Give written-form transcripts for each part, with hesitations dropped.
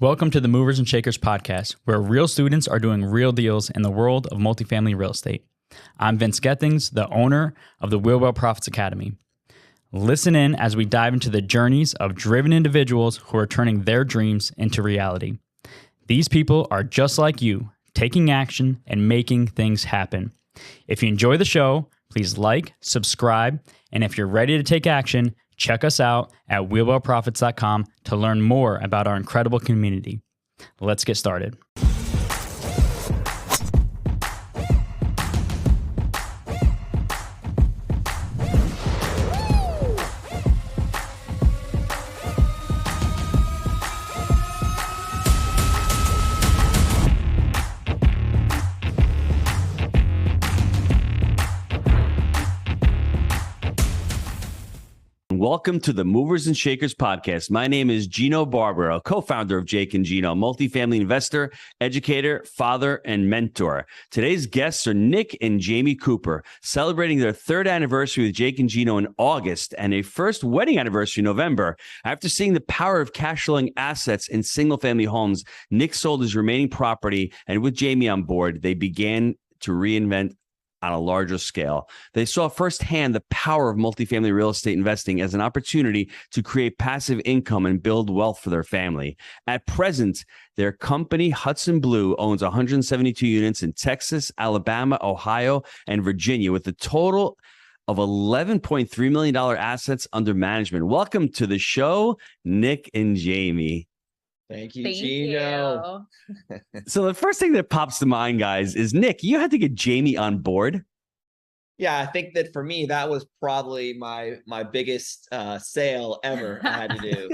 Welcome to the Movers and Shakers podcast, where real students are doing real deals in the world of multifamily real estate. I'm Vince Gettings, the owner of the Wheelwell Profits Academy. Listen in as we dive into the journeys of driven individuals who are turning their dreams into reality. These people are just like you, taking action and making things happen. If you enjoy the show, please like, subscribe, and if you're ready to take action, check us out at wheelwellprofits.com to learn more about our incredible community. Let's get started. Welcome to the Movers and Shakers podcast. My name is Gino Barbaro, co-founder of Jake Gino, multifamily investor, educator, father, and mentor. Today's guests are Nick and Jamie Cooper, celebrating their third anniversary with Jake Gino in August and a first wedding anniversary in November. After seeing the power of cash flowing assets in single-family homes, Nick sold his remaining property, and with Jamie on board, they began to reinvent on a larger scale. They saw firsthand the power of multifamily real estate investing as an opportunity to create passive income and build wealth for their family. At present, their company, Hudson Blue, owns 172 units in Texas, Alabama, Ohio, and Virginia, with a total of $11.3 million assets under management. Welcome to the show, Nick and Jamie. Thank you, Gino. So the first thing that pops to mind, guys, is Nick, you had to get Jamie on board. Yeah, I think that for me, that was probably my biggest sale ever I had to do.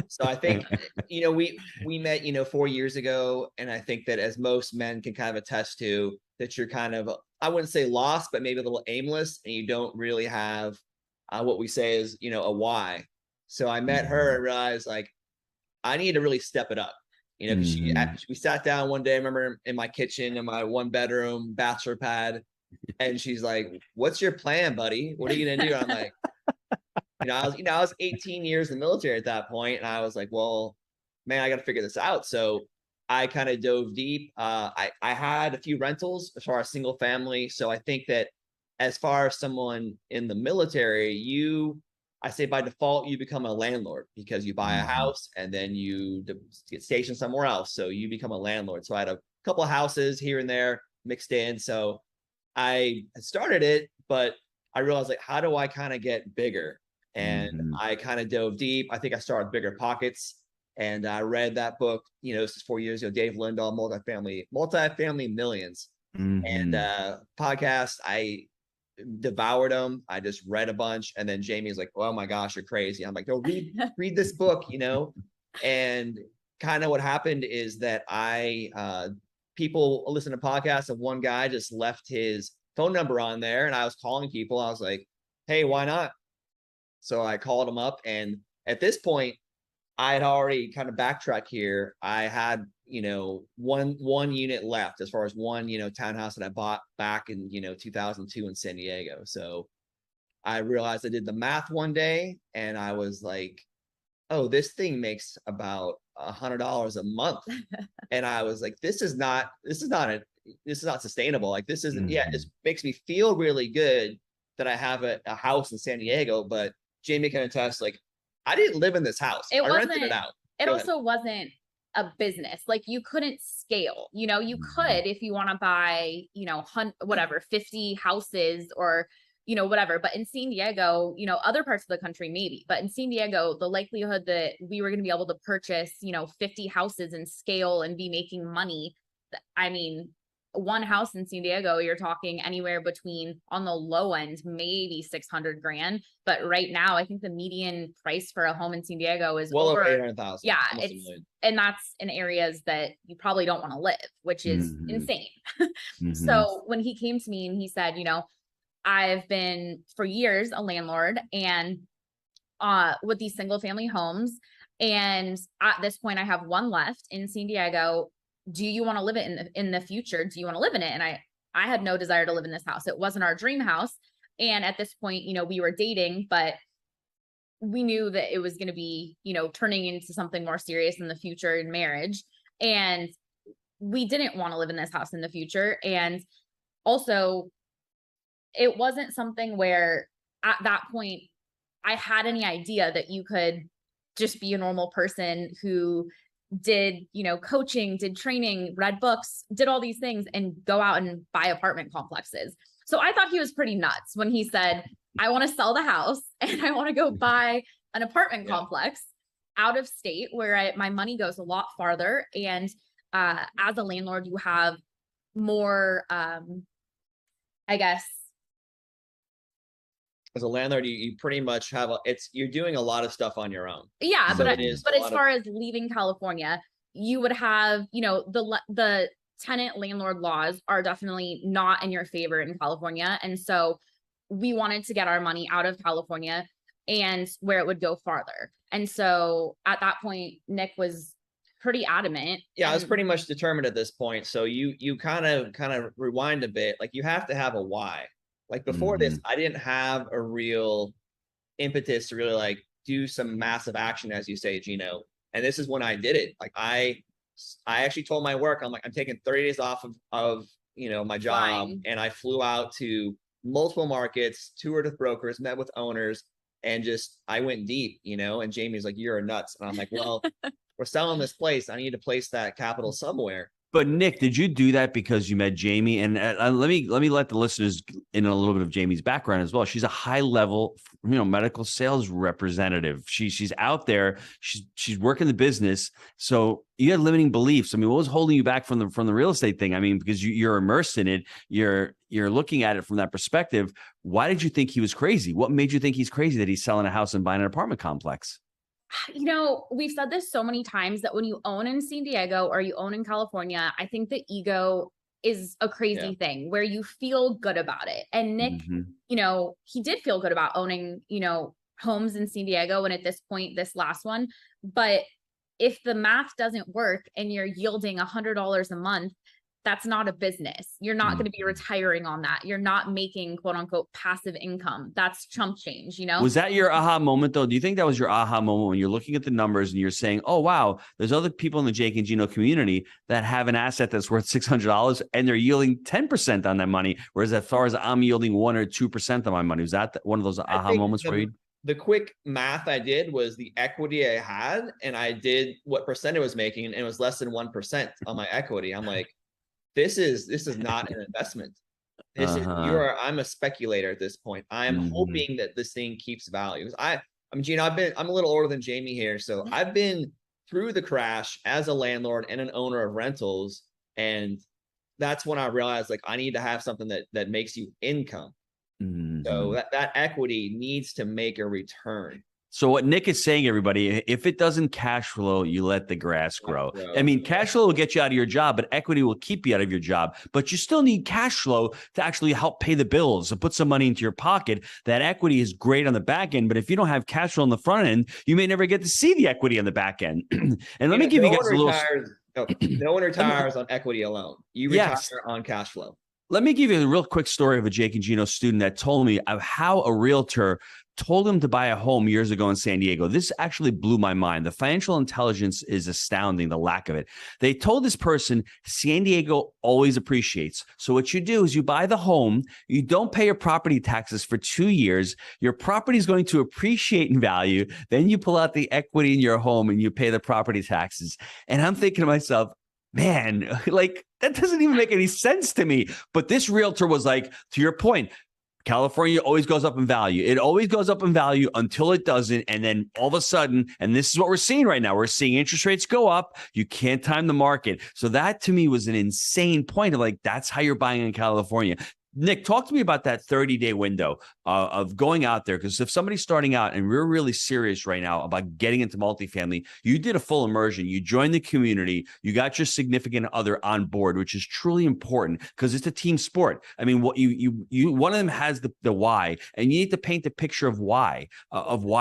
So I think, we met, 4 years ago. And I think that as most men can kind of attest to, that you're kind of, I wouldn't say lost, but maybe a little aimless, and you don't really have what we say is, a why. So I met her and realized, like, I need to really step it up, because we sat down one day, I remember, in my kitchen, in my 1-bedroom bachelor pad, and she's like, "What's your plan, buddy? What are you going to do?" And I'm like, I was 18 years in the military at that point. And I was like, well, man, I got to figure this out. So I kind of dove deep. I had a few rentals as far as single family. So I think that as far as someone in the military, I say by default, you become a landlord because you buy a house and then you get stationed somewhere else. So you become a landlord. So I had a couple of houses here and there mixed in. So I started it, but I realized, like, how do I kind of get bigger? And I kind of dove deep. I think I started Bigger Pockets, and I read that book, this is 4 years ago, Dave Lindahl, Multifamily Millions. And podcast, I devoured them. I just read a bunch, and then Jamie's like, "Oh my gosh, you're crazy." I'm like, "No, read this book," And kind of what happened is that people listen to podcasts, and one guy just left his phone number on there, and I was calling people. I was like, "Hey, why not?" So I called him up, and at this point, I had already kind of backtracked here. I had, one unit left as far as one, townhouse that I bought back in, 2002 in San Diego. So I realized I did the math one day, and I was like, oh, this thing makes about $100 a month. And I was like, this is not sustainable. Like, this isn't, it makes me feel really good that I have a house in San Diego, but Jamie can attest, like, I didn't live in this house. I rented it out. It also wasn't a business. Like, you couldn't scale, you could, if you want to buy, 50 houses or, whatever. But in San Diego, other parts of the country, maybe, but in San Diego, the likelihood that we were going to be able to purchase, 50 houses and scale and be making money. I mean, one house in San Diego, you're talking anywhere between, on the low end, maybe 600 grand. But right now, I think the median price for a home in San Diego is well over 800,000. Yeah, and that's in areas that you probably don't want to live, which is insane. So when he came to me and he said, I've been for years a landlord, and with these single family homes, and at this point I have one left in San Diego. Do you want to live it in the future? Do you want to live in it? And I had no desire to live in this house. It wasn't our dream house. And at this point, we were dating, but we knew that it was going to be, turning into something more serious in the future in marriage. And we didn't want to live in this house in the future. And also, it wasn't something where at that point I had any idea that you could just be a normal person who did, coaching, did training, read books, did all these things and go out and buy apartment complexes. So I thought he was pretty nuts when he said, I want to sell the house and I want to go buy an apartment complex out of state where my money goes a lot farther. And as a landlord, you have more, I guess. As a landlord, you pretty much have you're doing a lot of stuff on your own. Yeah, so but as far as leaving California, you would have, the tenant landlord laws are definitely not in your favor in California. And so we wanted to get our money out of California and where it would go farther. And so at that point, Nick was pretty adamant. Yeah, I was pretty much determined at this point. So you kind of rewind a bit. Like, you have to have a why. Like, before this, I didn't have a real impetus to really like do some massive action, as you say, Gino. And this is when I did it. Like, I actually told my work, I'm taking 30 days off of my job. Fine. And I flew out to multiple markets, toured with brokers, met with owners, and I went deep, and Jamie's like, you're nuts. And I'm like, well, we're selling this place. I need to place that capital somewhere. But Nick, did you do that because you met Jamie? And let me let the listeners in a little bit of Jamie's background as well. She's a high level, medical sales representative. She's out there. She's working the business. So you had limiting beliefs. I mean, what was holding you back from the real estate thing? I mean, because you're immersed in it. You're looking at it from that perspective. Why did you think he was crazy? What made you think he's crazy that he's selling a house and buying an apartment complex? We've said this so many times that when you own in San Diego or you own in California, I think the ego is a crazy thing where you feel good about it. And Nick, he did feel good about owning, homes in San Diego. And at this point, this last one, but if the math doesn't work and you're yielding $100 a month, that's not a business. You're not going to be retiring on that. You're not making quote unquote passive income. That's chump change, Was that your aha moment though? Do you think that was your aha moment when you're looking at the numbers and you're saying, oh, wow, there's other people in the Jake and Gino community that have an asset that's worth $600 and they're yielding 10% on that money. Whereas as far as I'm yielding 1 or 2% of my money, was that one of those aha moments for you? The quick math I did was the equity I had, and I did what percent it was making, and it was less than 1% on my equity. I'm like, this is not an investment. I'm a speculator at this point. I'm hoping that this thing keeps value. Gino, I'm a little older than Jamie here. So I've been through the crash as a landlord and an owner of rentals. And that's when I realized like, I need to have something that makes you income. So that equity needs to make a return. So what Nick is saying, everybody, if it doesn't cash flow, you let the grass grow. I mean, cash flow will get you out of your job, but equity will keep you out of your job. But you still need cash flow to actually help pay the bills and put some money into your pocket. That equity is great on the back end, but if you don't have cash flow on the front end, you may never get to see the equity on the back end. And let me give you guys a little... No one retires on equity alone. You retire on cash flow. Let me give you a real quick story of a Jake and Gino student that told me of how a realtor told him to buy a home years ago in San Diego. This actually blew my mind. The financial intelligence is astounding, the lack of it. They told this person, San Diego always appreciates. So what you do is you buy the home, you don't pay your property taxes for 2 years, your property is going to appreciate in value, then you pull out the equity in your home and you pay the property taxes. And I'm thinking to myself, man, like that doesn't even make any sense to me. But this realtor was like, to your point, California always goes up in value. It always goes up in value until it doesn't. And then all of a sudden, and this is what we're seeing right now, we're seeing interest rates go up. You can't time the market. So that to me was an insane point of like, that's how you're buying in California. Nick, talk to me about that 30-day window of going out there. Because if somebody's starting out and we're really serious right now about getting into multifamily, you did a full immersion. You joined the community. You got your significant other on board, which is truly important because it's a team sport. I mean, what you one of them has the why, and you need to paint the picture of why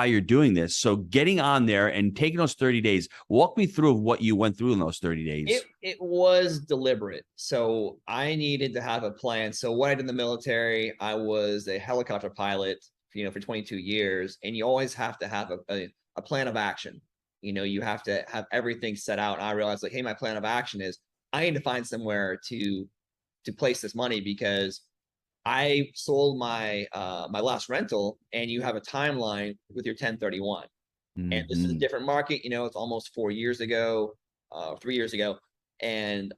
you're doing this. So getting on there and taking those 30 days, walk me through what you went through in those 30 days. It was deliberate. So I needed to have a plan. So what I did in the military, I was a helicopter pilot for 22 years, and you always have to have a plan of action. You have to have everything set out. And I realized, like, hey, my plan of action is I need to find somewhere to place this money, because I sold my my last rental, and you have a timeline with your 1031. And this is a different market. It's almost 4 years ago, 3 years ago, and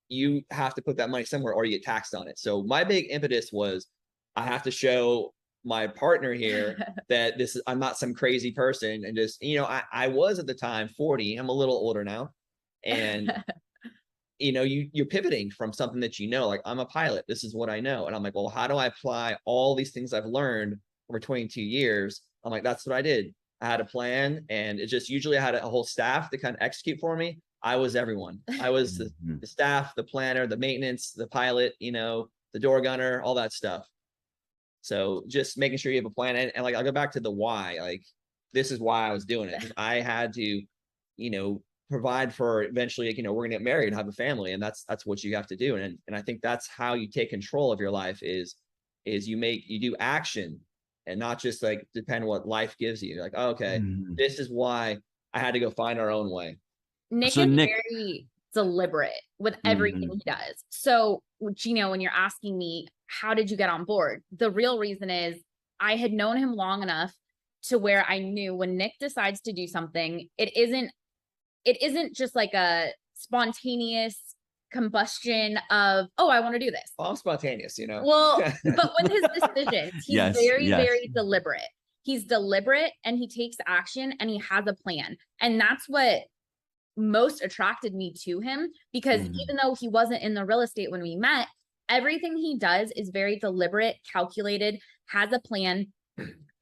you have to put that money somewhere or you get taxed on it. So my big impetus was, I have to show my partner here that I'm not some crazy person. And just, I was at the time 40. I'm a little older now. And you're pivoting from something that like, I'm a pilot. This is what I know. And I'm like, well, how do I apply all these things I've learned over 22 years? I'm like, that's what I did. I had a plan, and it just, usually I had a whole staff to kind of execute for me. I was everyone. I was the staff, the planner, the maintenance, the pilot, the door gunner, all that stuff. So just making sure you have a plan. And like, I'll go back to the why. Like, this is why I was doing it. I had to, provide for eventually, we're gonna get married and have a family, and that's what you have to do. And I think that's how you take control of your life, is you do action, and not just like depend on what life gives you. You're like, oh, okay, this is why I had to go find our own way. Nick is very deliberate with everything he does. So, Gino, when you're asking me, how did you get on board? The real reason is I had known him long enough to where I knew when Nick decides to do something, it isn't just like a spontaneous combustion of, oh, I want to do this. Well, I'm spontaneous, Well, but with his decisions, he's very deliberate. He's deliberate, and he takes action, and he has a plan. And that's what most attracted me to him, because even though he wasn't in the real estate when we met, everything he does is very deliberate, calculated, has a plan,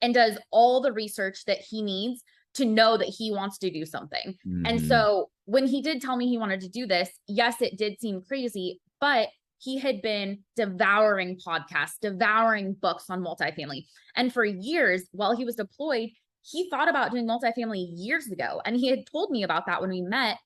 and does all the research that he needs to know that he wants to do something. And so when he did tell me he wanted to do this, yes, it did seem crazy, but he had been devouring podcasts, devouring books on multifamily. And for years, while he was deployed, he thought about doing multifamily years ago. And he had told me about that when we met.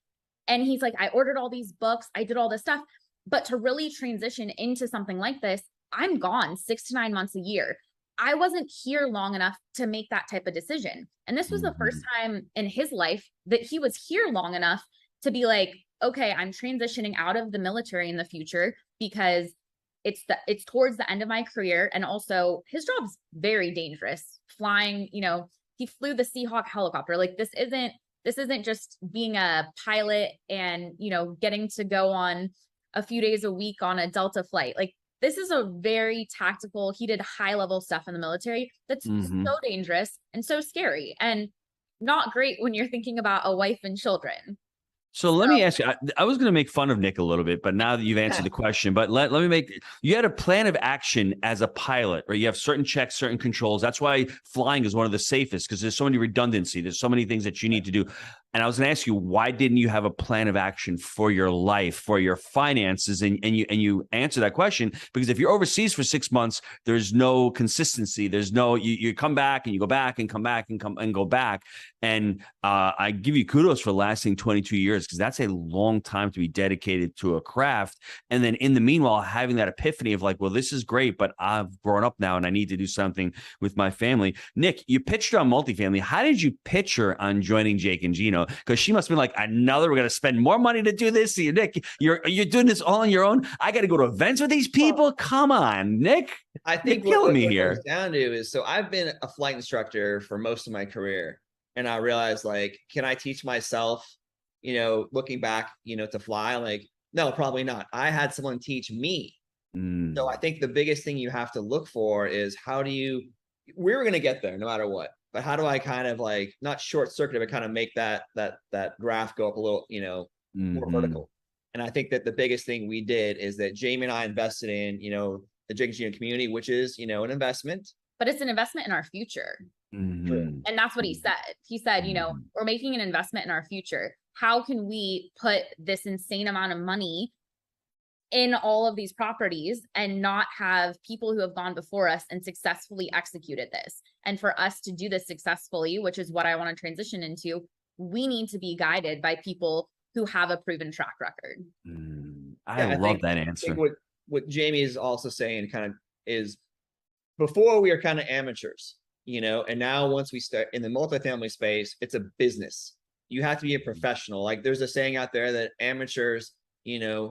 And he's like, I ordered all these books, I did all this stuff, but to really transition into something like this, I'm gone 6 to 9 months a year. I wasn't here long enough to make that type of decision. And this was the first time in his life that he was here long enough to be like, okay, I'm transitioning out of the military in the future, because it's towards the end of my career. And also his job's very dangerous, flying, he flew the Seahawk helicopter. Like, this isn't just being a pilot and, getting to go on a few days a week on a Delta flight. Like, this is a very tactical, he did high level stuff in the military that's so dangerous and so scary, and not great when you're thinking about a wife and children. So let me ask you, I was going to make fun of Nick a little bit, but now that you've answered the question, but let me you had a plan of action as a pilot, right? You have certain checks, certain controls. That's why flying is one of the safest, because there's so many redundancy. There's so many things that you need to do. And I was going to ask you, why didn't you have a plan of action for your life, for your finances? And you answer that question, because if you're overseas for 6 months, there's no consistency. There's no, you come back and you go back and come back and go back. And I give you kudos for lasting 22 years, because that's a long time to be dedicated to a craft. And then in the meanwhile, having that epiphany of like, well, this is great, but I've grown up now and I need to do something with my family. Nick, you pitched her on multifamily. How did you pitch her on joining Jake and Gino? Because she must have been like, we're going to spend more money to do this. Nick, you're doing this all on your own. I got to go to events with these people. Come on, Nick. I think you're killing me here. What it comes down to is, so I've been a flight instructor for most of my career. And I realized, like, can I teach myself, looking back, to fly? Like, no, probably not. I had someone teach me. So I think the biggest thing you have to look for is, we're going to get there no matter what. But how do I kind of like not short circuit, but kind of make that graph go up a little, more vertical? And I think that the biggest thing we did is that Jamie and I invested in, the Jake Gino community, which is, an investment. But it's an investment in our future. And that's what he said. He said, we're making an investment in our future. How can we put this insane amount of money in all of these properties and not have people who have gone before us and successfully executed this? And for us to do this successfully, which is what I want to transition into, we need to be guided by people who have a proven track record. I love that answer. I think what Jamie is also saying kind of is, before we are kind of amateurs, and now once we start in the multifamily space, it's a business. You have to be a professional. Like there's a saying out there that amateurs,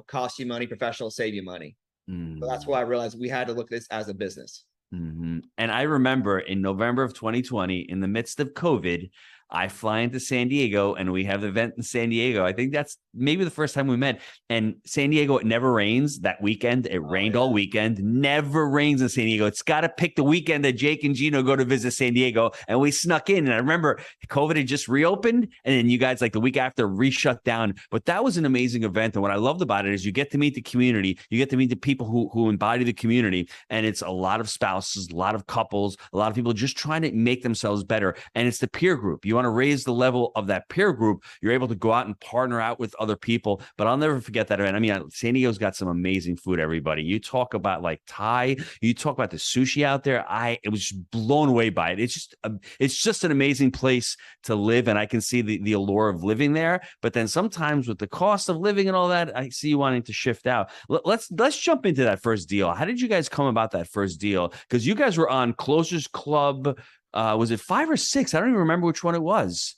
cost you money, professionals save you money. So that's why I realized we had to look at this as a business. And I remember in November of 2020, in the midst of COVID, I fly into San Diego and we have the event in San Diego. I think that's maybe the first time we met. And San Diego, it never rains that weekend. It rained all weekend. Never rains in San Diego. It's got to pick the weekend that Jake and Gino go to visit San Diego. And we snuck in. And I remember COVID had just reopened. And then you guys, like the week after, re-shut down. But that was an amazing event. And what I loved about it is you get to meet the community. You get to meet the people who embody the community. And it's a lot of spouses, a lot of couples, a lot of people just trying to make themselves better. And it's the peer group. You want to raise the level of that peer group. You're able to go out and partner out with other people. But I'll never forget that event. I mean, San Diego's got some amazing food, everybody. You talk about like Thai, you talk about the sushi out there. It was just blown away by it. It's just an amazing place to live. And I can see the allure of living there. But then sometimes with the cost of living and all that, I see you wanting to shift out. Let's jump into that first deal. How did you guys come about that first deal? Because you guys were on Closers Club. Was it 5 or 6? I don't even remember which one it was.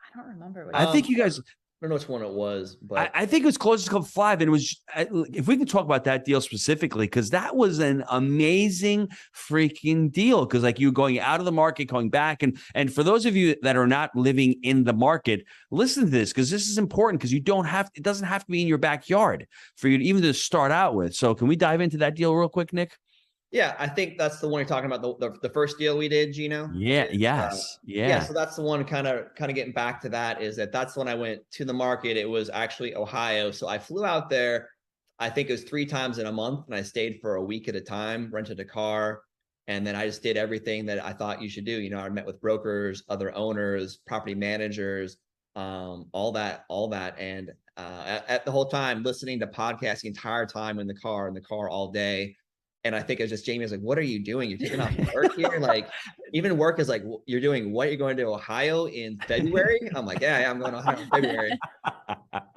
I don't remember. I think you guys. I don't know which one it was, but I think it was Closers Club 5, and it was. If we can talk about that deal specifically, because that was an amazing freaking deal. Because like you going out of the market, going back, and for those of you that are not living in the market, listen to this because this is important because you don't have. It doesn't have to be in your backyard for you to even to start out with. So can we dive into that deal real quick, Nick? Yeah, I think that's the one you're talking about, the first deal we did, Gino. Yeah, yes. Yeah. So that's the one kind of getting back to that is that's when I went to the market. It was actually Ohio. So I flew out there, I think it was 3 times in a month, and I stayed for a week at a time, rented a car, and then I just did everything that I thought you should do. I met with brokers, other owners, property managers, all that. And at the whole time, listening to podcasts the entire time in the car all day. And I think it was just Jamie was like, what are you doing? You're taking off work here? Like, even work is like, you're doing what? You're going to Ohio in February? I'm like, yeah, I'm going to Ohio in February.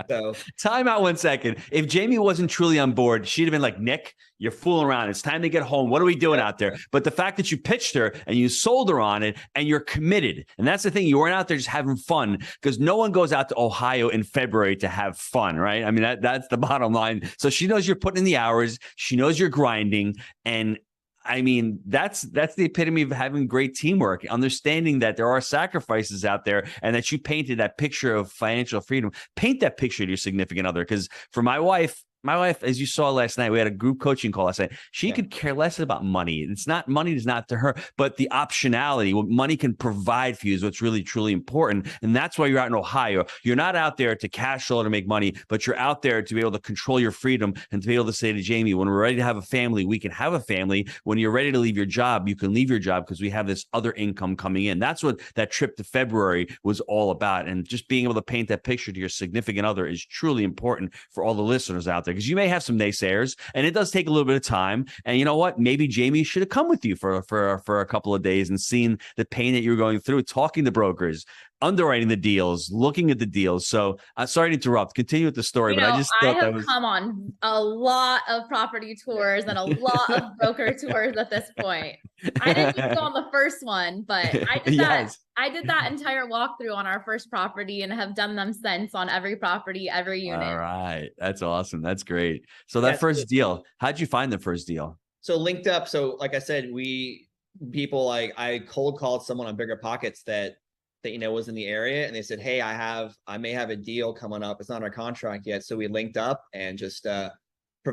So time out 1 second. If Jamie wasn't truly on board, she'd have been like, Nick, you're fooling around. It's time to get home. What are we doing out there? But the fact that you pitched her and you sold her on it and you're committed. And that's the thing. You weren't out there just having fun because no one goes out to Ohio in February to have fun, right? I mean, that's the bottom line. So she knows you're putting in the hours. She knows you're grinding. And I mean, that's the epitome of having great teamwork, understanding that there are sacrifices out there and that you painted that picture of financial freedom. Paint that picture to your significant other. Because for my wife, as you saw last night, we had a group coaching call last night. She could care less about money. Money is not to her, but the optionality, what money can provide for you is what's really, truly important. And that's why you're out in Ohio. You're not out there to cash flow to make money, but you're out there to be able to control your freedom and to be able to say to Jamie, when we're ready to have a family, we can have a family. When you're ready to leave your job, you can leave your job because we have this other income coming in. That's what that trip to February was all about. And just being able to paint that picture to your significant other is truly important for all the listeners out there. Because you may have some naysayers and it does take a little bit of time. And you know what? Maybe Jamie should have come with you for a couple of days and seen the pain that you're going through, talking to brokers, underwriting the deals, looking at the deals. So I'm sorry to interrupt. Continue with the story, but I just thought that was. Come on a lot of property tours and a lot of broker tours at this point. I didn't even go on the first one, but I did that. I did that entire walkthrough on our first property and have done them since on every property, every unit. All right. That's awesome. That's great. So that first deal, how'd you find the first deal? So linked up. So like I said, I cold called someone on Bigger Pockets that was in the area, and they said, hey, I may have a deal coming up. It's not our contract yet. So we linked up and just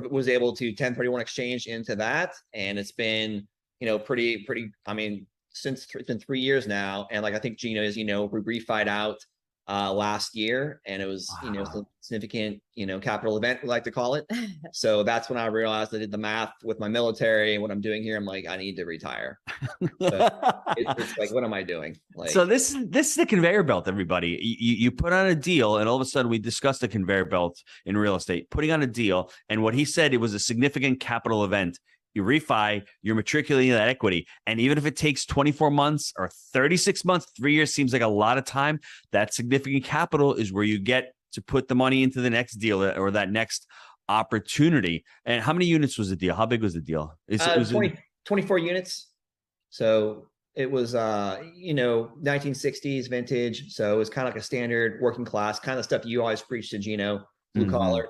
was able to 1031 exchange into that. And it's been, pretty, I mean, since it's been 3 years now. And like, I think Gino is, we refied out last year, and it was, a significant, capital event, we like to call it. So that's when I realized I did the math with my military and what I'm doing here. I'm like, I need to retire. It's like, what am I doing? Like, so this is the conveyor belt, everybody. You put on a deal, and all of a sudden we discussed the conveyor belt in real estate, putting on a deal. And what he said, it was a significant capital event. You refi, you're matriculating that equity. And even if it takes 24 months or 36 months, 3 years seems like a lot of time, that significant capital is where you get to put the money into the next deal or that next opportunity. And how many units was the deal? How big was the deal? It was 24 units. So It was, 1960s vintage. So it was kind of like a standard working class kind of stuff you always preach to Gino, blue collar.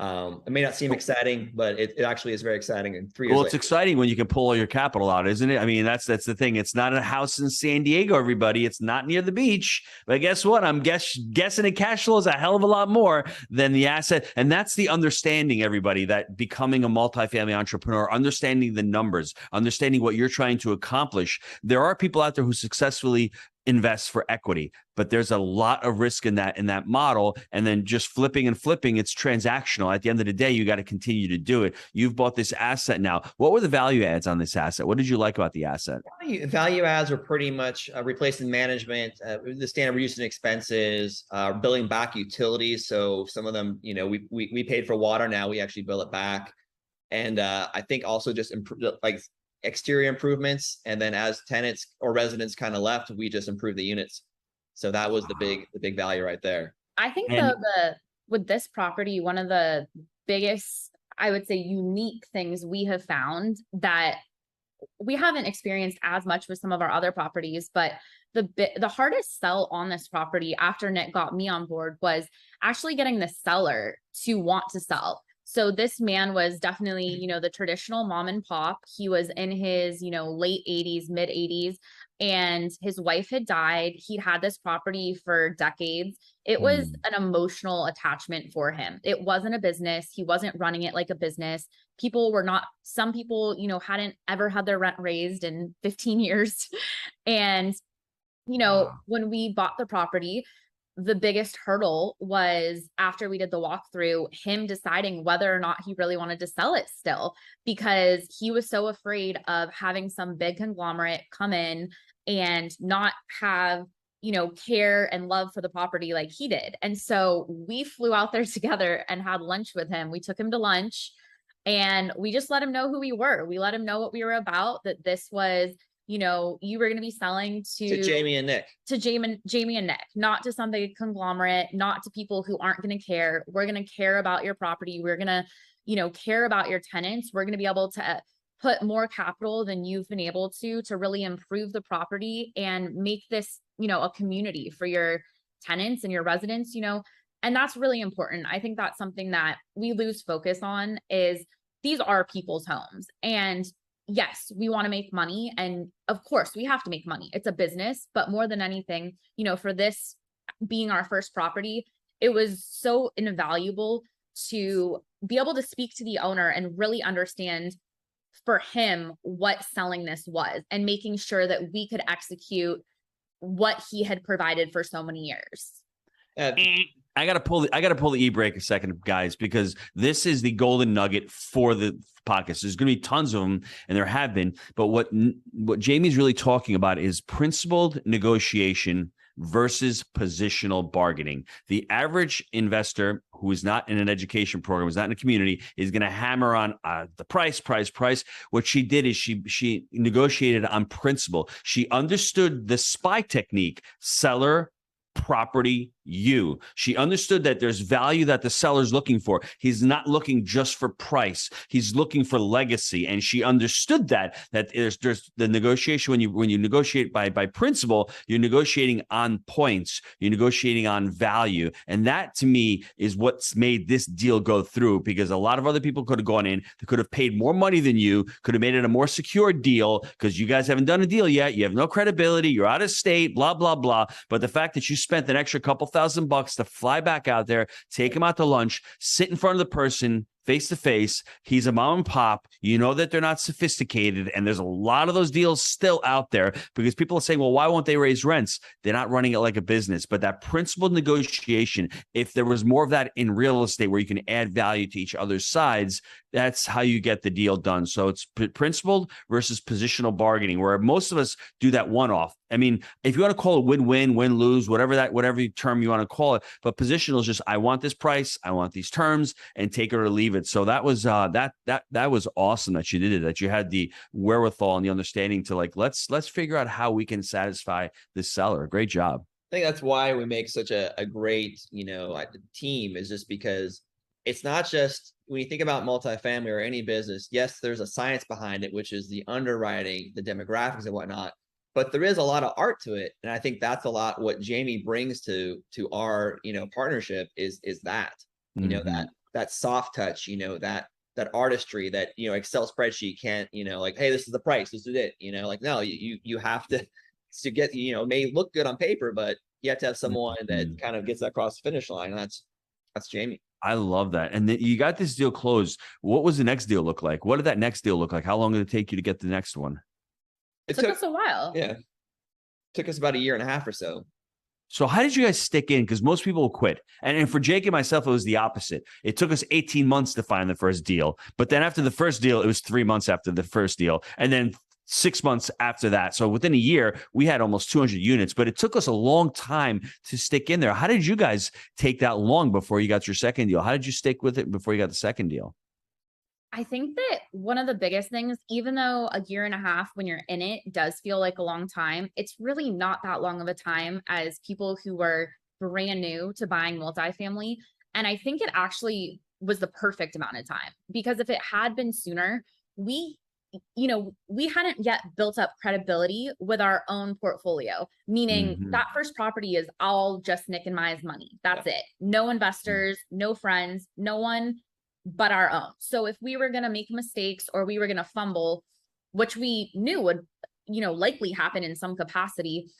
It may not seem exciting, but it actually is very exciting. And 3 years Well, later, it's exciting when you can pull all your capital out, isn't it? I mean, that's the thing. It's not a house in San Diego, everybody. It's not near the beach. But guess what? I'm guessing the cash flow is a hell of a lot more than the asset. And that's the understanding, everybody, that becoming a multifamily entrepreneur, understanding the numbers, understanding what you're trying to accomplish. There are people out there who successfully invest for equity, but there's a lot of risk in that model. And then just flipping, it's transactional. At the end of the day, you got to continue to do it. You've bought this asset now. What were the value adds on this asset? What did you like about the asset? Value adds were pretty much replacing management, the standard use and expenses, billing back utilities. So some of them, we paid for water. Now we actually bill it back. And I think also just like exterior improvements. And then as tenants or residents kind of left, we just improved the units. So that was the big value right there. I think with this property, one of the biggest, I would say, unique things we have found that we haven't experienced as much with some of our other properties, but the hardest sell on this property after Nick got me on board was actually getting the seller to want to sell. So this man was definitely, the traditional mom and pop. He was in his, late 80s, mid 80s, and his wife had died. He'd had this property for decades. It was an emotional attachment for him. It wasn't a business. He wasn't running it like a business. Some people, hadn't ever had their rent raised in 15 years. And, when we bought the property, the biggest hurdle was after we did the walkthrough, him deciding whether or not he really wanted to sell it still, because he was so afraid of having some big conglomerate come in and not have, care and love for the property like he did. And so we flew out there together and had lunch with him. We took him to lunch and we just let him know who we were. We let him know what we were about, that this was, you were going to be selling to Jamie and Nick, Jamie and Nick, not to some big conglomerate, not to people who aren't going to care. We're going to care about your property. We're going to, care about your tenants. We're going to be able to put more capital than you've been able to really improve the property and make this, a community for your tenants and your residents, and that's really important. I think that's something that we lose focus on is these are people's homes. And yes, we want to make money. And of course we have to make money. It's a business, but more than anything, for this being our first property, it was so invaluable to be able to speak to the owner and really understand for him what selling this was and making sure that we could execute what he had provided for so many years. I gotta pull the e-brake a second, guys, because this is the golden nugget for the podcast. There's gonna be tons of them, and there have been. But what Jamie's really talking about is principled negotiation versus positional bargaining. The average investor who is not in an education program, is not in a community, is going to hammer on the price. What she did is she negotiated on principle. She understood the SPY technique, seller, property, you. She understood that there's value that the seller's looking for. He's not looking just for price. He's looking for legacy. And she understood that there's the negotiation. When you negotiate by principle, you're negotiating on points. You're negotiating on value. And that to me is what's made this deal go through, because a lot of other people could have gone in, they could have paid more money than you, could have made it a more secure deal because you guys haven't done a deal yet. You have no credibility. You're out of state, blah, blah, blah. But the fact that you spent an extra couple $1,000 to fly back out there, take him out to lunch, sit in front of the person face to face. He's a mom and pop. You know that they're not sophisticated. And there's a lot of those deals still out there because people are saying, well, why won't they raise rents? They're not running it like a business. But that principled negotiation, if there was more of that in real estate where you can add value to each other's sides, that's how you get the deal done. So it's principled versus positional bargaining, where most of us do that one-off. I mean, if you want to call it win-win, win-lose, whatever term you want to call it, but positional is just, I want this price, I want these terms, and take it or leave it. So that was that was awesome that you did it, that you had the wherewithal and the understanding to let's figure out how we can satisfy this seller. Great job. I think that's why we make such a great, team, is just because it's not just when you think about multifamily or any business, yes, there's a science behind it, which is the underwriting, the demographics and whatnot. but there is a lot of art to it. And I think that's a lot what Jamie brings to our, partnership is that, that soft touch, that artistry that, Excel spreadsheet can't, like, hey, this is the price, this is it, like, no, you have to get, it may look good on paper, but you have to have someone that kind of gets that across the finish line. And that's Jamie. I love that. And then you got this deal closed. What was the next deal look like? What did that next deal look like? How long did it take you to get the next one? It took us a while. Yeah. Took us about a year and a half or so. So how did you guys stick in? Because most people will quit. And for Jake and myself, it was the opposite. It took us 18 months to find the first deal. But then after the first deal, it was 3 months after the first deal. And then 6 months after that. So within a year, we had almost 200 units, but it took us a long time to stick in there. How did you guys take that long before you got your second deal? How did you stick with it before you got the second deal? I think that one of the biggest things, even though a year and a half when you're in it does feel like a long time, it's really not that long of a time as people who were brand new to buying multifamily. And I think it actually was the perfect amount of time, because if it had been sooner, we hadn't yet built up credibility with our own portfolio, meaning that first property is all just Nick and Maya's money. That's it. No investors, no friends, no one but our own. So if we were going to make mistakes or we were going to fumble, which we knew would, likely happen in some capacity,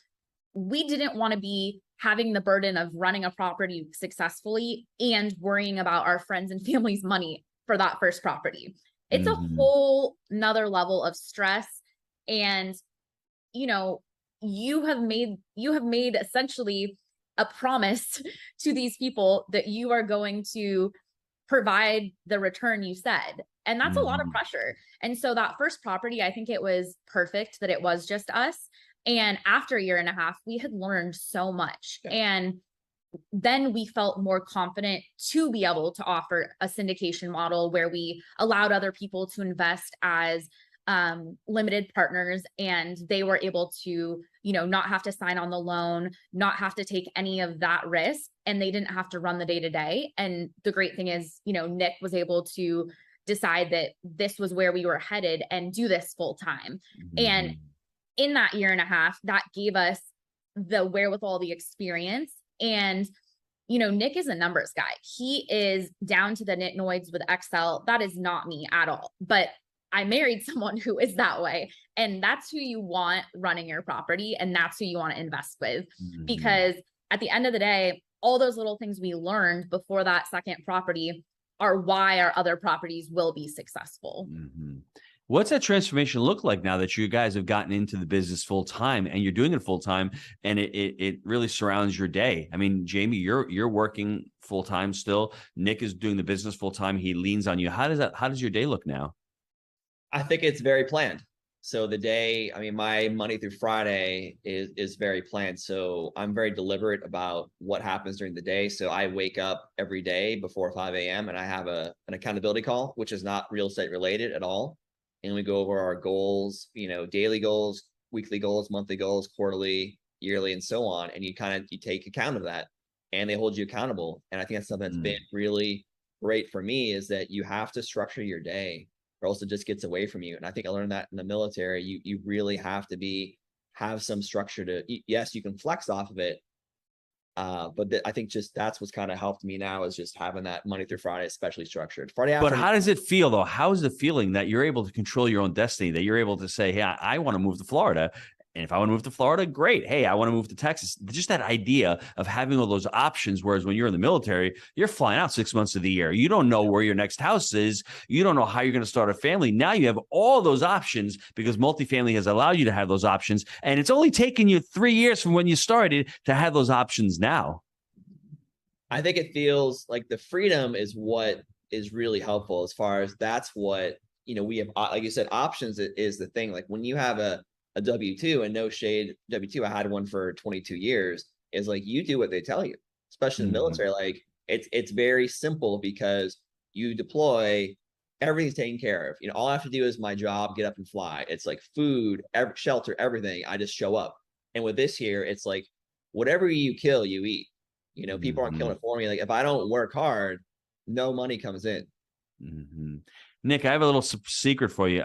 we didn't want to be having the burden of running a property successfully and worrying about our friends and family's money for that first property. It's a whole nother level of stress. And, you have made essentially a promise to these people that you are going to provide the return you said. And that's a lot of pressure. And so that first property, I think it was perfect that it was just us. And after a year and a half, we had learned so much. Yeah. And then we felt more confident to be able to offer a syndication model where we allowed other people to invest as limited partners, and they were able to, not have to sign on the loan, not have to take any of that risk, and they didn't have to run the day-to-day. And the great thing is, Nick was able to decide that this was where we were headed and do this full time. And in that year and a half, that gave us the wherewithal, the experience. And, Nick is a numbers guy. He is down to the nitnoids with Excel. That is not me at all. But I married someone who is that way. And that's who you want running your property. And that's who you want to invest with. Because at the end of the day, all those little things we learned before that second property are why our other properties will be successful. What's that transformation look like now that you guys have gotten into the business full time and you're doing it full time, and it really surrounds your day? I mean, Jamie, you're working full time still. Nick is doing the business full time. He leans on you. How does your day look now? I think it's very planned. So the day, my Monday through Friday is very planned. So I'm very deliberate about what happens during the day. So I wake up every day before 5 a.m. and I have an accountability call, which is not real estate related at all. And we go over our goals, daily goals, weekly goals, monthly goals, quarterly, yearly, and so on. And you take account of that, and they hold you accountable. And I think that's something that's been really great for me, is that you have to structure your day, or else it just gets away from you. And I think I learned that in the military. You really have to have some structure to, yes, you can flex off of it. But I think just that's what's kind of helped me now, is just having that Monday through Friday, especially structured. Friday after. But how does it feel though? How is the feeling that you're able to control your own destiny, that you're able to say, hey, I want to move to Florida. And if I want to move to Florida, great. Hey, I want to move to Texas. Just that idea of having all those options. Whereas when you're in the military, you're flying out 6 months of the year. You don't know where your next house is. You don't know how you're going to start a family. Now you have all those options because multifamily has allowed you to have those options. And it's only taken you 3 years from when you started to have those options now. I think it feels like the freedom is what is really helpful, as far as that's what, we have, like you said, options is the thing. Like when you have a W-2, and no shade W-2, I had one for 22 years, is like, you do what they tell you, especially in the military. Like it's very simple, because you deploy, everything's taken care of. All I have to do is my job, get up and fly. It's like food, shelter, everything. I just show up. And with this here, it's like, whatever you kill, you eat. People aren't killing it for me. Like if I don't work hard, no money comes in. Nick, I have a little secret for you.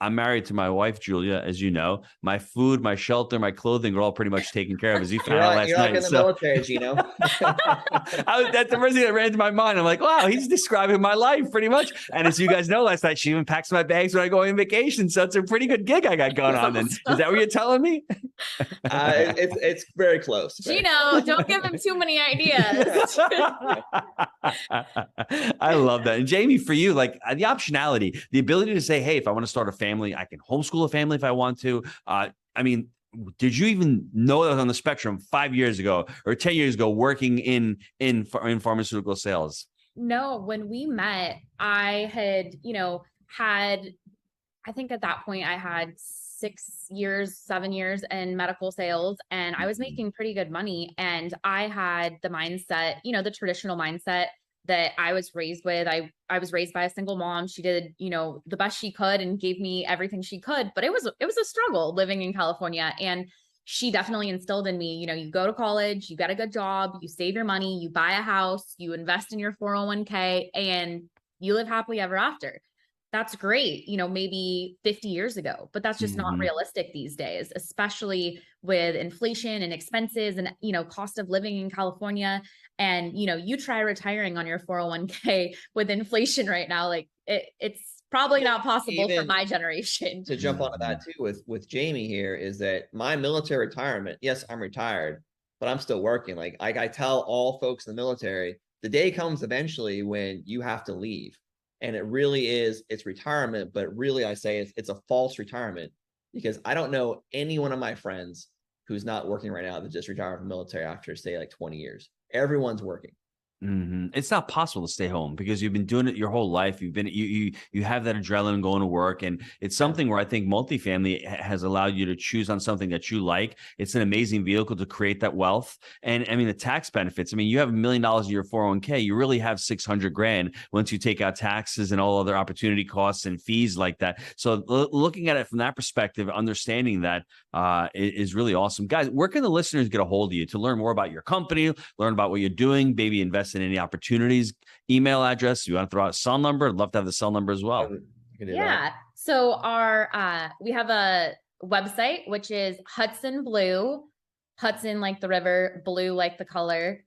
I'm married to my wife, Julia, as you know. My food, my shelter, my clothing are all pretty much taken care of, as you found out last You're night. like in the military, Gino. That's the first thing that ran into my mind. I'm like, wow, he's describing my life pretty much. And as you guys know, last night, she even packs my bags when I go on vacation. So it's a pretty good gig I got going on then. Is that what you're telling me? It's very close. Gino, don't give him too many ideas. I love that. And Jamie, for you, like the optionality, the ability to say, hey, if I want to start a family, I can homeschool a family if I want to. I mean, did you even know that was on the spectrum 5 years ago or 10 years ago working in pharmaceutical sales? No, when we met, I had, I think at that point I had 7 years in medical sales, and I was making pretty good money. And I had the mindset, the traditional mindset that I was raised with. I was raised by a single mom. She did, the best she could and gave me everything she could, but it was a struggle living in California. And she definitely instilled in me, you go to college, you get a good job, you save your money, you buy a house, you invest in your 401k, and you live happily ever after. That's great, maybe 50 years ago, but that's just not realistic these days, especially with inflation and expenses and, cost of living in California. And, you try retiring on your 401k with inflation right now, like it's probably not possible for my generation. To jump onto that too with Jamie here is that my military retirement, yes, I'm retired, but I'm still working. Like I tell all folks in the military, the day comes eventually when you have to leave. And it really is, it's retirement, but really I say it's a false retirement, because I don't know any one of my friends who's not working right now that just retired from the military after, say, like 20 years. Everyone's working. It's not possible to stay home because you've been doing it your whole life. You've been you have that adrenaline going to work, and it's something where I think multifamily has allowed you to choose on something that you like. It's an amazing vehicle to create that wealth, and I mean the tax benefits. I mean, you have $1 million in your 401k. You really have 600 grand once you take out taxes and all other opportunity costs and fees like that. So looking at it from that perspective, understanding that is really awesome, guys. Where can the listeners get a hold of you to learn more about your company, learn about what you're doing, maybe invest in any opportunities? Email address, you want to throw out a cell number? I'd love to have the cell number as well. Yeah. So we have a website, which is Hudson Blue, Hudson like the river, blue like the color,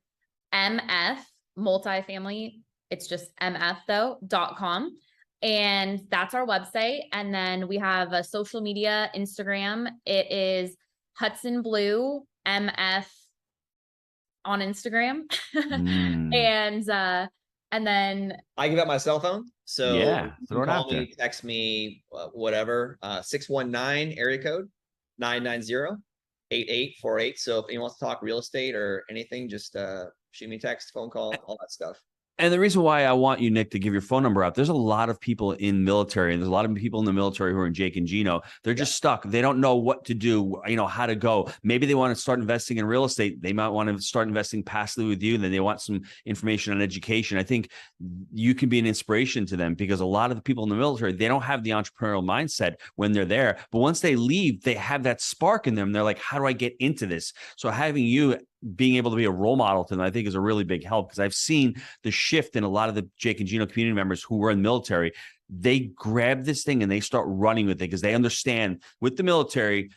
MF multifamily. It's just MF though, .com. And that's our website. And then we have a social media, Instagram. It is Hudson Blue MF on Instagram. And then I give out my cell phone. So yeah, you can call me, text me, whatever, 619 area code 990-8848. So if anyone wants to talk real estate or anything, just shoot me a text, phone call, all that stuff. And the reason why I want you, Nick, to give your phone number out, there's a lot of people in military, and there's a lot of people in the military who are in Jake and Gino. They're just stuck. They don't know what to do, how to go. Maybe they want to start investing in real estate. They might want to start investing passively with you. And then they want some information on education. I think you can be an inspiration to them, because a lot of the people in the military, they don't have the entrepreneurial mindset when they're there. But once they leave, they have that spark in them. They're like, how do I get into this? So having you being able to be a role model to them, I think is a really big help, because I've seen the shift in a lot of the Jake and Gino community members who were in the military. They grab this thing and they start running with it, because they understand with the military,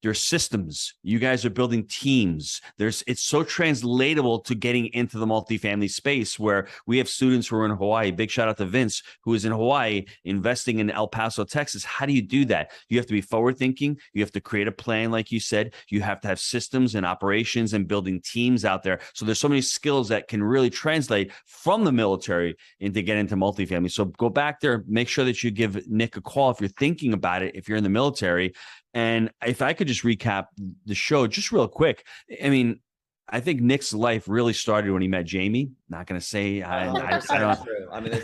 there's systems. You guys are building teams. It's so translatable to getting into the multifamily space, where we have students who are in Hawaii. Big shout out to Vince, who is in Hawaii investing in El Paso, Texas. How do you do that? You have to be forward thinking. You have to create a plan, like you said. You have to have systems and operations and building teams out there. So there's so many skills that can really translate from the military into get into multifamily. So go back there, make sure that you give Nick a call if you're thinking about it, if you're in the military. And if I could just recap the show just real quick. I mean, I think Nick's life really started when he met Jamie. Not going to say I don't. True. I mean,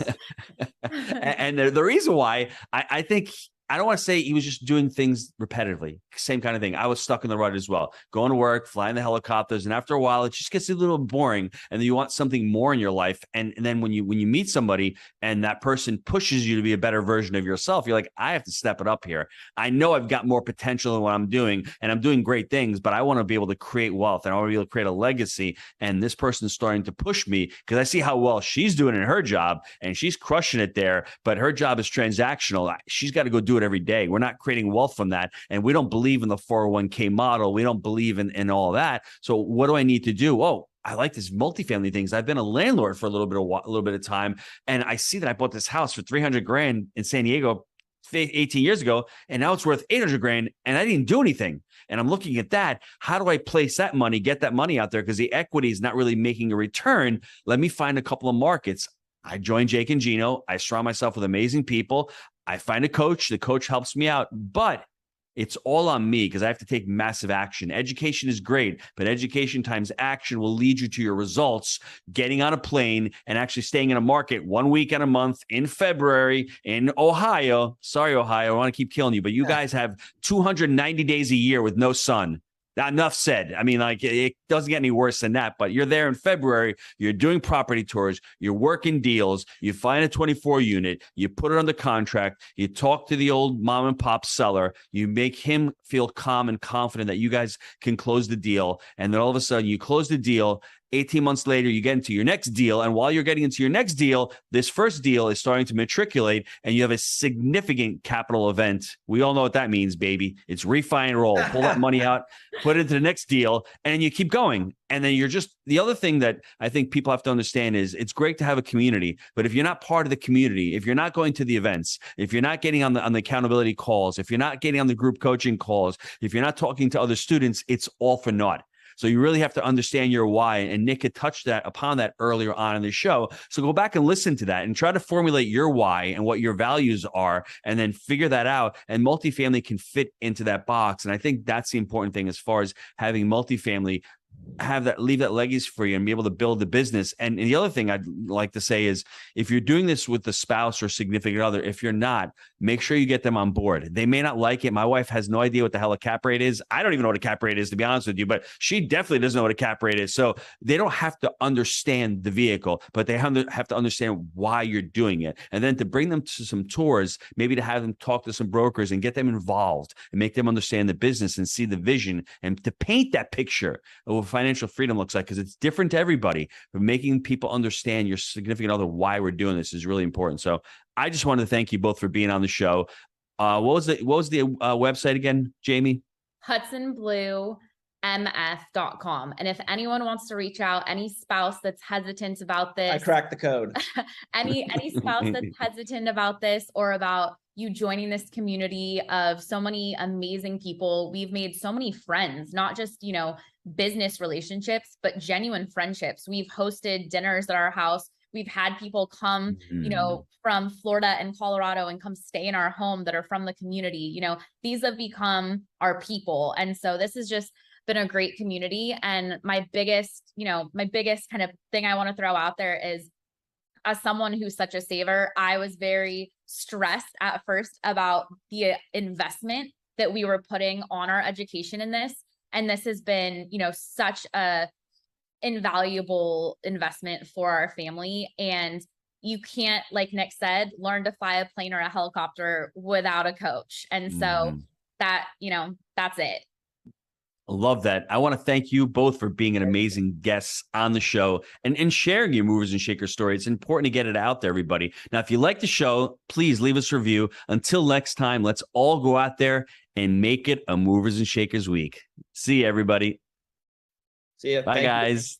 and the reason why I think I don't want to say he was just doing things repetitively. Same kind of thing. I was stuck in the rut as well. Going to work, flying the helicopters. And after a while, it just gets a little boring. And then you want something more in your life. And then when you meet somebody and that person pushes you to be a better version of yourself, you're like, I have to step it up here. I know I've got more potential in what I'm doing, and I'm doing great things, but I want to be able to create wealth, and I want to be able to create a legacy. And this person's starting to push me, because I see how well she's doing in her job, and she's crushing it there, but her job is transactional. She's got to go do do it every day. We're not creating wealth from that. And we don't believe in the 401k model. We don't believe in all that. So what do I need to do? Oh, I like this multifamily things. I've been a landlord for a little bit of time. And I see that I bought this house for 300 grand in San Diego 18 years ago, and now it's worth 800 grand, and I didn't do anything. And I'm looking at that. How do I place that money, get that money out there? Because the equity is not really making a return. Let me find a couple of markets. I joined Jake and Gino. I surround myself with amazing people. I find a coach. The coach helps me out, but it's all on me because I have to take massive action. Education is great, but education times action will lead you to your results. Getting on a plane and actually staying in a market 1 week and a month in February in Ohio. Sorry, Ohio, I want to keep killing you, but you guys have 290 days a year with no sun. Enough said. I mean, like, it doesn't get any worse than that, but you're there in February, you're doing property tours, you're working deals, you find a 24 unit, you put it under contract, you talk to the old mom and pop seller, you make him feel calm and confident that you guys can close the deal. And then all of a sudden you close the deal. 18 months later, you get into your next deal. And while you're getting into your next deal, this first deal is starting to matriculate and you have a significant capital event. We all know what that means, baby. It's refi and roll. Pull that money out, put it into the next deal, and you keep going. And then you're just, the other thing that I think people have to understand is it's great to have a community, but if you're not part of the community, if you're not going to the events, if you're not getting on the accountability calls, if you're not getting on the group coaching calls, if you're not talking to other students, it's all for naught. So you really have to understand your why. And Nick had touched upon that earlier on in the show. So go back and listen to that and try to formulate your why and what your values are, and then figure that out. And multifamily can fit into that box. And I think that's the important thing as far as having multifamily leave that legacy for you and be able to build the business. And the other thing I'd like to say is, if you're doing this with the spouse or significant other, if you're not, make sure you get them on board. They may not like it. My wife has no idea what the hell a cap rate is. I don't even know what a cap rate is, to be honest with you, but she definitely doesn't know what a cap rate is. So they don't have to understand the vehicle, but they have to understand why you're doing it. And then to bring them to some tours, maybe to have them talk to some brokers and get them involved and make them understand the business and see the vision, and to paint that picture of what financial freedom looks like, because it's different to everybody. But making people understand your significant other why we're doing this is really important. So I just wanted to thank you both for being on the show. What was the website again, Jamie? HudsonBlueMF.com. And if anyone wants to reach out, any spouse that's hesitant about this, I cracked the code. any spouse that's hesitant about this, or about you joining this community of so many amazing people. We've made so many friends, not just, business relationships, but genuine friendships. We've hosted dinners at our house. We've had people come, from Florida and Colorado and come stay in our home that are from the community. These have become our people. And so this has just been a great community. And my biggest kind of thing I want to throw out there is, as someone who's such a saver, I was very stressed at first about the investment that we were putting on our education in this. And this has been, such a invaluable investment for our family. And you can't, like Nick said, learn to fly a plane or a helicopter without a coach. And so that's it. I love that. I want to thank you both for being an amazing guests on the show and sharing your movers and shakers story. It's important to get it out there, everybody. Now, if you like the show, please leave us a review. Until next time, let's all go out there and make it a movers and shakers week. See you, everybody. See you. Bye, guys.